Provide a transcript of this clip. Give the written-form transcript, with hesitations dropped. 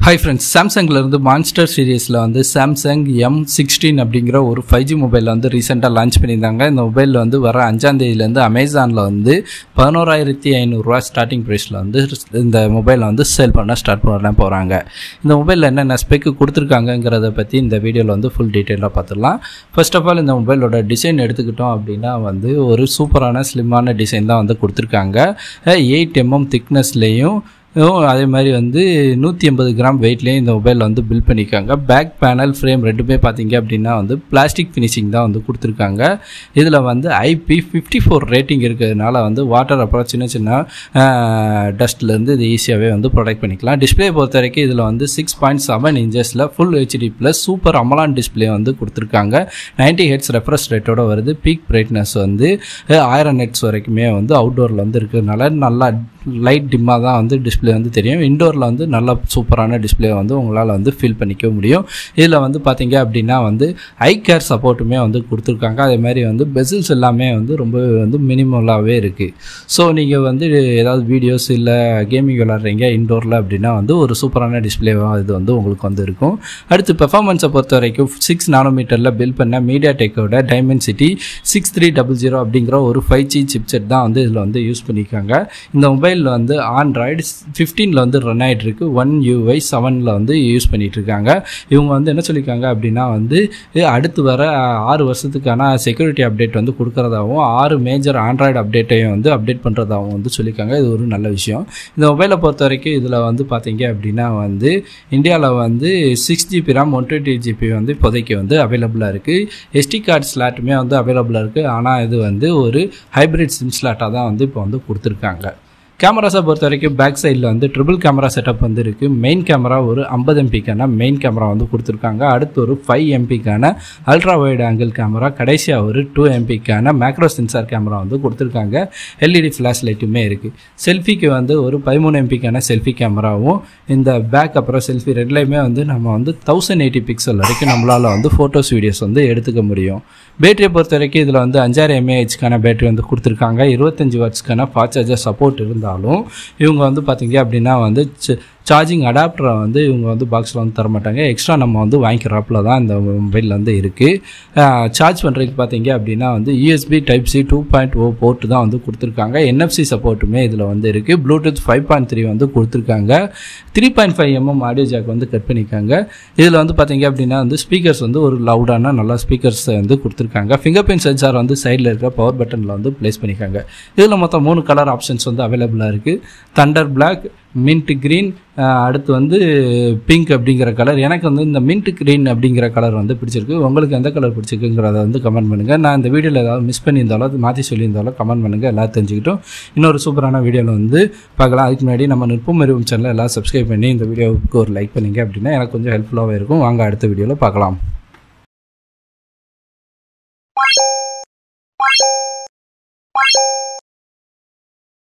Hi friends, Samsungல இருந்து monster சீரிஸ்ல வந்து Samsung M16 அப்படிங்கற ஒரு 5G மொபைல் வந்து ரீசன்ட்டா லான்ச் பண்ணிருந்தாங்க. இந்த மொபைல் வந்து வர 5ஆம் தேதியில இருந்து Amazonல வந்து 11500 ரூபாய் ஸ்டார்டிங் பிரைஸ்ல வந்து இந்த மொபைலை வந்து சேல் பண்ண ஸ்டார்ட் பண்ண போறாங்க. இந்த மொபைல்ல என்னென்ன ஸ்பெக் கொடுத்திருக்காங்கங்கறத பத்தி இந்த வீடியோல வந்து ஃபுல் டீடைலா பார்த்துடலாம். ஃபர்ஸ்ட் ஆஃப் ஆல் இந்த மொபைலோட டிசைன் எடுத்துக்கிட்டோம் அப்படினா வந்து ஒரு சூப்பரான ஸ்லிம்மான டிசைன் தான் வந்து கொடுத்திருக்காங்க. 8mm thicknessலயும் அதே மாதிரி வந்து 180 கிராம் வெயிட்லயே இந்த மொபைல் வந்து பில்ட் பண்ணிருக்காங்க. பேக் பேனல் ஃப்ரேம் ரெண்டுமே பாத்தீங்க அப்படினா வந்து பிளாஸ்டிக் ஃபினிஷிங் தான் வந்து கொடுத்திருக்காங்க. இதுல வந்து IP54 ரேட்டிங் இருக்கிறதுனால வந்து வாட்டர் அப்புறம் சின்ன டஸ்ட்ல இருந்து இது ஈஸியாவே வந்து ப்ரொடெக்ட் பண்ணிக்கலாம். டிஸ்ப்ளே பொறுத்தவரைக்கும் இதுல வந்து 6.7 இன்ச்சஸ்ல full HD plus super AMOLED display வந்து கொடுத்திருக்காங்க. 90 Hz ரெஃப்ரெஷ் ரேட்டோட வருது. பீக் பிரைட்னஸ் வந்து 1000 nits வரைக்குமே வந்து அவுட்டோர்ல வந்து இருக்கிறதுனால நல்லா லைட் டிம்மா தான் வந்து டிஸ்ப்ளே வந்து தெரியும். இன்டோர்ல வந்து நல்ல சூப்பரான டிஸ்ப்ளே வந்து உங்களால வந்து ஃபீல் பண்ணிக்க முடியும். இதுல வந்து பாத்தீங்க அப்படினா வந்து ஐ கேர் சப்போர்ட்டுமே வந்து கொடுத்திருக்காங்க. அதே மாதிரி வந்து பெசில்ஸ் எல்லாமே வந்து ரொம்ப வந்து மினிமலாவே இருக்கு. சோ நீங்க வந்து ஏதாவது வீடியோஸ் இல்ல கேமிங் விளையாடுறீங்க இன்டோர்ல அப்படினா வந்து ஒரு சூப்பரான டிஸ்ப்ளேவா இது வந்து உங்களுக்கு வந்து இருக்கும். அடுத்து பெர்ஃபார்மன்ஸை பொறுத்தவரைக்கும் 6 நானோமீட்டர்ல பில்ட் பண்ண மீடியாடெக்கோட டைமென்சிட்டி 6300 அப்படிங்கிற ஒரு 5G சிப்செட் தான் வந்து இதுல வந்து யூஸ் பண்ணிருக்காங்க. இந்த மொபைல் வந்து Android 15ல வந்து ரன் ஆயிட்டு இருக்கு. 1UI 7ல வந்து யூஸ் பண்ணிட்டு இருக்காங்க. இவங்க வந்து என்ன சொல்லிருக்காங்க அப்படினா வந்து அடுத்து வர 6 வருஷத்துக்கான செக்யூரிட்டி அப்டேட் வந்து கொடுக்கறதாவும் 6 மேஜர் Android அப்டேட்டையும் வந்து அப்டேட் பண்றதாவும் வந்து சொல்லிருக்காங்க. இது ஒரு நல்ல விஷயம். இந்த மொபைலை பொறுத்தவரைக்கும் இதுல வந்து பாத்தீங்க அப்படினா வந்து இந்தியால வந்து 6GB RAM 128GB வந்து இப்போதைக்கு வந்து அவைலபிளா இருக்கு. SD கார்டு ஸ்லாட்டுமே வந்து அவைலபிளா இருக்கு. ஆனா இது வந்து ஒரு ஹைபிரிட் சிம் ஸ்லாட்டா தான் வந்து இப்போ வந்து கொடுத்திருக்காங்க. கேமராஸை பொறுத்த வரைக்கும் பேக் சைடில் வந்து ட்ரிபிள் கேமரா செட்டப் வந்து இருக்குது. மெயின் கேமரா ஒரு 50MP மெயின் கேமரா வந்து கொடுத்துருக்காங்க. அடுத்து ஒரு 5MP ultra wide angle camera, கடைசியாக ஒரு 2MP மேக்ரோ சென்சார் கேமரா வந்து கொடுத்துருக்காங்க. LED ஃப்ளாஷ் லைட்டுமே இருக்குது. செல்ஃபிக்கு வந்து ஒரு 13MP செல்ஃபி கேமராவும் இந்த பேக் அப்புறம் செல்ஃபி ரெண்டுலையுமே வந்து நம்ம வந்து 1080 பிக்சல் வரைக்கும் நம்மளால் வந்து ஃபோட்டோஸ் வீடியோஸ் வந்து எடுத்துக்க முடியும். பேட்டரியை பொறுத்த வரைக்கும் இதில் வந்து 5000 mAh பேட்டரி வந்து கொடுத்துருக்காங்க. 25 வாட்ஸ்க்கான ஃபாஸ்ட் சார்ஜர் சப்போர்ட் இருந்தாலும் இவங்க வந்து பாத்தீங்க அப்படின்னா வந்து சார்ஜிங் அடாப்டரை வந்து இவங்க வந்து பாக்ஸில் வந்து தர மாட்டாங்க. எக்ஸ்ட்ரா நம்ம வந்து வாங்கிக்கிறாப்புல தான் இந்த மொபைலில் வந்து இருக்குது. சார்ஜ் பண்ணுறதுக்கு பார்த்தீங்க அப்படின்னா வந்து USB Type-C 2.0 போர்ட்டு தான் வந்து கொடுத்துருக்காங்க. NFC சப்போர்ட்டுமே இதில் வந்து இருக்குது. Bluetooth 5.3 வந்து கொடுத்துருக்காங்க. 3.5mm ஆடியோ ஜாக் வந்து கட் பண்ணியிருக்காங்க. இதில் வந்து பார்த்தீங்க அப்படின்னா வந்து ஸ்பீக்கர்ஸ் வந்து ஒரு லவுடான நல்லா ஸ்பீக்கர்ஸ் வந்து கொடுத்துருக்காங்க. ஃபிங்கர் பிரிண்ட் சென்சார் வந்து சைடில் இருக்கிற பவர் பட்டனில் வந்து பிளேஸ் பண்ணியிருக்காங்க. இதில் மொத்தம் 3 கலர் ஆப்ஷன்ஸ் வந்து அவைலபிளாக இருக்குது. தண்டர் பிளாக், மின்ட் கிரீன், அடுத்து வந்து பிங்க் அப்படிங்கிற கலர். எனக்கு வந்து இந்த மின்ட் கிரீன் அப்படிங்கிற கலர் வந்து பிடிச்சிருக்கு. உங்களுக்கு எந்த கலர் பிடிச்சிருக்குங்கிறத வந்து கமெண்ட் பண்ணுங்கள். நான் இந்த வீடியோவில் ஏதாவது மிஸ் பண்ணியிருந்தாலும் அது மாற்றி சொல்லியிருந்தாலும் கமெண்ட் பண்ணுங்கள். எல்லாம் தெரிஞ்சுக்கிட்டோம். இன்னொரு சூப்பரான வீடியோவில் வந்து பார்க்கலாம். அதுக்கு முன்னாடி நம்ம நுட்பம் அறிவும் சேனலை எல்லாம் சப்ஸ்கிரைப் பண்ணி இந்த வீடியோவுக்கு ஒரு லைக் பண்ணிங்க அப்படின்னா எனக்கு கொஞ்சம் ஹெல்ப்ஃபுல்லாகவே இருக்கும். வாங்க அடுத்த வீடியோவில் பார்க்கலாம்.